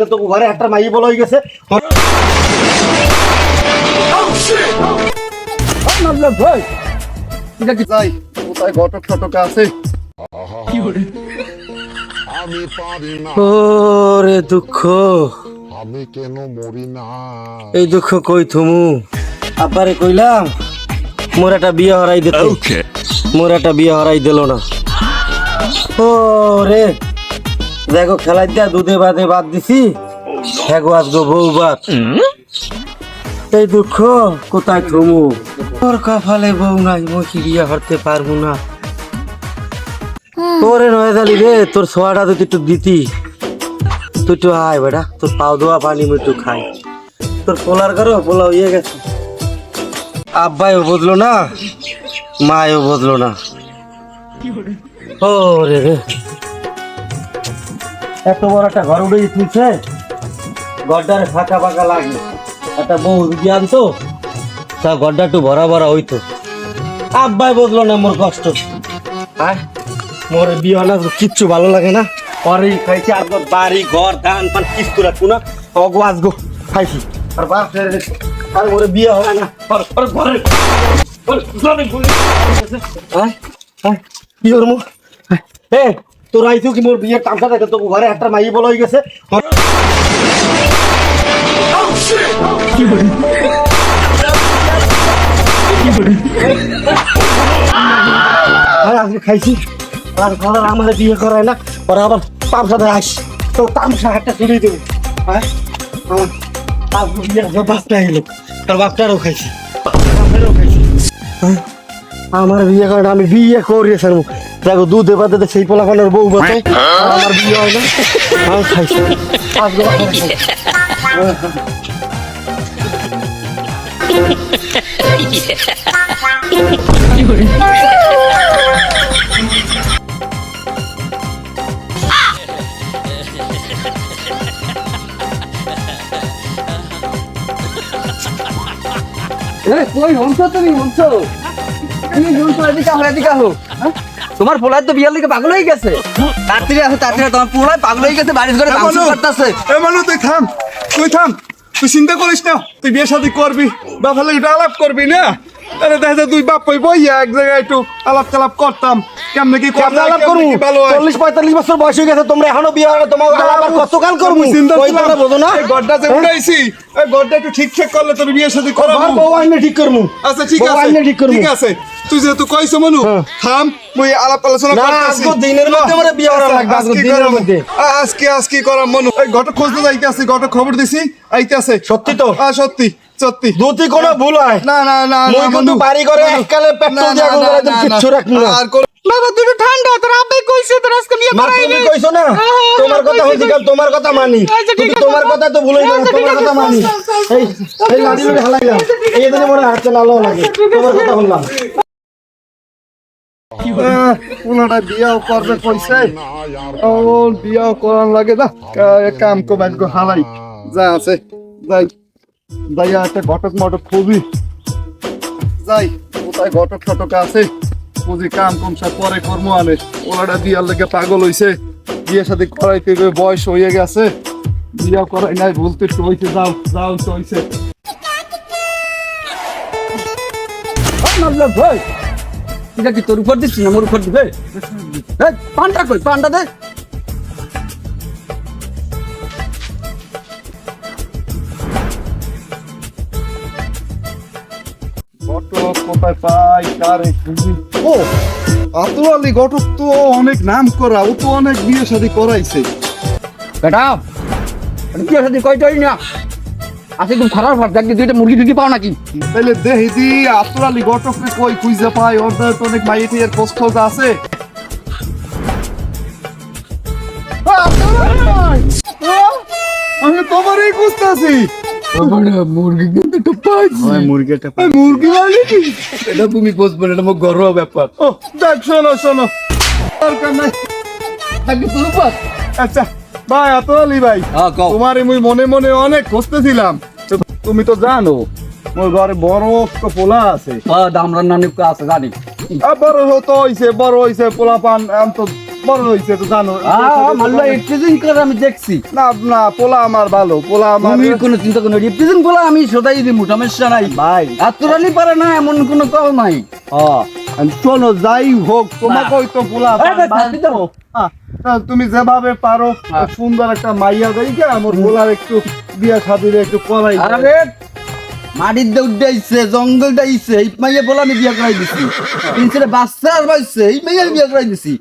তো ঘরে একটা মাই বলা হয়ে গেছে ভাই এটা কি যাই কোথায় ঘটক ফটক আছে আমি পারি না ওরে দুঃখ আমি কেন মরি না এই দুঃখ কই থুমু আব্বারে কইলাম মোর একটা বিয়ে হরাই দিত মোর একটা বিয়ে হরাই দিল না ও রে দেখো খেলাই দিয়া দুধে বাদে বাদ দিছি হ্যাগো আজগো বউ বাদ এই দুঃখ কোথায় থুমু তোর কপালে বউ নাই মই কি বিয়ে হরতে পারবো না তোরে নয় জালি রে তোর সোয়াটা তুই একটু দিতি তুই একটু আয় বেটা তোর পাও দোয়া পানি আমি একটু খাই তোর পোলার করো পোলা হয়ে গেছে আব্বাইও বদলো না মায়ও বদলো না ও রে রে এত বড় একটা ঘর উঠে তুলছে ঘরটারে ফাঁকা ফাঁকা লাগে একটা বউ জ্ঞান তো তা ঘরটা একটু ভরা ভরা হইতো আব্বাই বদলো না মোর কষ্ট আয় মোর বিয়ে না কিচ্ছু ভালো লাগে না পরে খাইছি আর বাড়ি ঘর ধান পান কিচ্ছু রাখবো না অগো আজগো খাইছি আর বাপ আর মোরে বিয়ে হয় না ঘরে কি করবো এ তোর আইছো কি মোর বিয়ের তামসা দেখে তো ঘরে একটা মাই বলা হয়ে গেছে আজকে খাইছি আর ঘরের আমার বিয়ে করায় না ওরা আবার তামসা দেয় আস তো তামসা একটা চুরি দেবো হ্যাঁ আজকে বিয়ে বাপটা এলো তোর বাপটারও খাইছি বাপেরও খাইছি আমার বিয়ে করে আমি বিয়ে করিয়েছি দেখো দুধে বাদে সেই পোলাপানের বউ বাঁচে আমার বিয়ে হয় না আমি খাইছি আজকে তোমার পোলায় তো বিয়ার লিগে পাগল হয়ে গেছে তাড়াতাড়ি আসো তাড়াতাড়ি তোমার পোলায় পাগল হয়ে গেছে বাড়ির ঘরে ভাঙচুর করতেছে তুই থাম তুই চিন্তা করিস না তুই বিয়ে শাদী করবি বাপের একটু আলাপ করবি না আরে দেখা যায় দুই বাপ বইয়া এক জায়গায় একটু আলাপ টালাপ করতাম কেমনে কি করলে আলাপ করবো 40-45 বছর বয়স হয়ে গেছে তোমরা এখনো বিয়ে হয় না তোমার আবার কতকাল করবো বোঝো না এই গড্ডা যে উঠাইছি এই গড্ডা একটু ঠিকঠাক করলে তোর বিয়ে শাদী করাবো বউ আইনে ঠিক করবো আচ্ছা ঠিক বউ আইনে ঠিক করবো ঠিক আছে তুই যেহেতু কইছো মনু থাম মুই আলাপ আলোচনা না করতেছি আজকে দিনের মধ্যে আমার বিয়ে করা লাগবে আজকে দিনের মধ্যে আজকে করাম মনু এই ঘটক খুঁজতে যাইতেছি ঘটক খবর দিছি আইতাছে সত্যি তো সত্যি সত্যি দুটি কোনো ভুল হয় না না না মই কিন্তু বাড়ি করে এককালে পেট্রোল দিয়া গুলো একদম কিচ্ছু রাখবো না আর বাবা তুই ঠান্ডা তোর আব্বাই কইছে তোর আজকে বিয়ে তুমি কইছো না তোমার কথা হইছে কাল তোমার কথা মানি কিন্তু তোমার কথা তো ভুলই না তোমার কথা মানি এই লাঠি লড়ে হালাইলাম এই জন্য মনে হাতে লালো লাগে তোমার কথা বললাম ওনারা বিয়াও করবে কইছে ও বিয়াও করার লাগে না কাম কো ব্যাংক হালাই যা আছে যাই যাইয়া একটা ঘটক মটক খুবই যাই কোথায় ঘটক ফটক আছে বুঝি কাম কম সব পরে কর্ম আনে ওনারা বিয়ার লেগে পাগল হইছে বিয়ে সাথে করাইতে বয়স হয়ে গেছে বিয়া করাই নাই বলতে হইছে যাও যাও হইছে ভাই এটা কি তোর উপর দিচ্ছি না মোর উপর দিবে পান্ডা কই পান্ডা দে ঘটক কোথায় পাই কারে খুঁজি ও আতুল আলী ঘটক তো অনেক নাম করা ও তো অনেক বিয়ে শাদী করাইছে বেটা বিয়ে শাদী কইতই না আজকে তুমি খারাপ ভাব দেখ দুইটা মুরগি টুকি পাও নাকি তাইলে দেহি দি আতুল আলী ঘটককে কই খুঁজে পাই ওর তো অনেক মাইয়ের এর পোস্ট খোঁজ আছে আমি তোমারই খুঁজতেছি মুরগি কিন্তু পাইছি মুরগিটা মুরগি মানে কি এটা তুমি বুঝবে না এটা আমার ঘরোয়া ব্যাপার ও দেখ শোনো শোনো দরকার নাই নাকি তোর উপর আচ্ছা ভাই আতুল আলী ভাই তোমার মুই মনে মনে অনেক খুঁজতেছিলাম তুমি তো জানো মোর ঘরে বড় একটা পোলা আছে দামরার নানি আছে জানি বড় হইছে পোলা পান তো বড় হয়েছে তো জানো। মাল্লা রিপ্রেজেন্ট করে আমি দেখছি। না না, পোলা আমার ভালো, পোলা আমার। তুমি কোনো চিন্তা করো, রিপ্রেজেন্ট বলে আমি সদাই দিব, সমস্যা নাই ভাই আর তোরানি পারে না এমন কোনো কল নাই। শোনো, যাই হোক তোমাকে ওই তো পোলা এই ভাই, থাকবি তো? তুমি যেভাবে পারো সুন্দর একটা মাইয়া দেখে আমার পোলার একটু বিয়া শাদির একটু করাই। আরে মাটির দিয়ে উঠাইছে, জঙ্গলটা আইছে, এই মাইয়া বলে আমি বিয়া করাই দিছি। তিনটা বাচ্চা আর বাইছে, এই মাইয়া বিয়া করাই দিছি।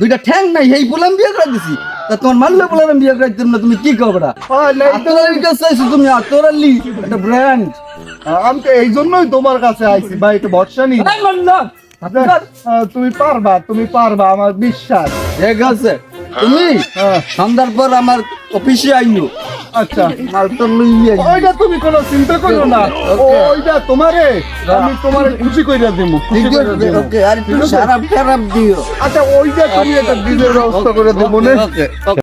দুইটা ঠ্যাং নাই, এই বলে আমি বিয়া করাই দিছি। তা তোমার মাল্লা বলে আমি বিয়া করাই দিতাম না, তুমি কি কবরা? তোরার কাছে আইছো তুমি, আর তোরালি একটা ব্র্যান্ড। আমি তো এই জন্যই তোমার কাছে আইছি ভাই, একটু ভরসা নি। তুমি পারবা, তুমি পারবা, আমার বিশ্বাস। ঠিক আছে, তুমি সন্ধ্যার পর আমার অফিসে আইও। আচ্ছা, মালটা লইয়া আইও। ওইটা তুমি কোনো চিন্তা করো না, ওইটা তোমারে আমি তোমারে খুশি কইরা দেবো, খুশি ঠিক কইরা আছে, দেবো। ওকে, আর একটু সারাপ টারাপ দিও। আচ্ছা, ওইটা তুমি একটা দিনের ব্যবস্থা করে দেবো না। ওকে, ওকে।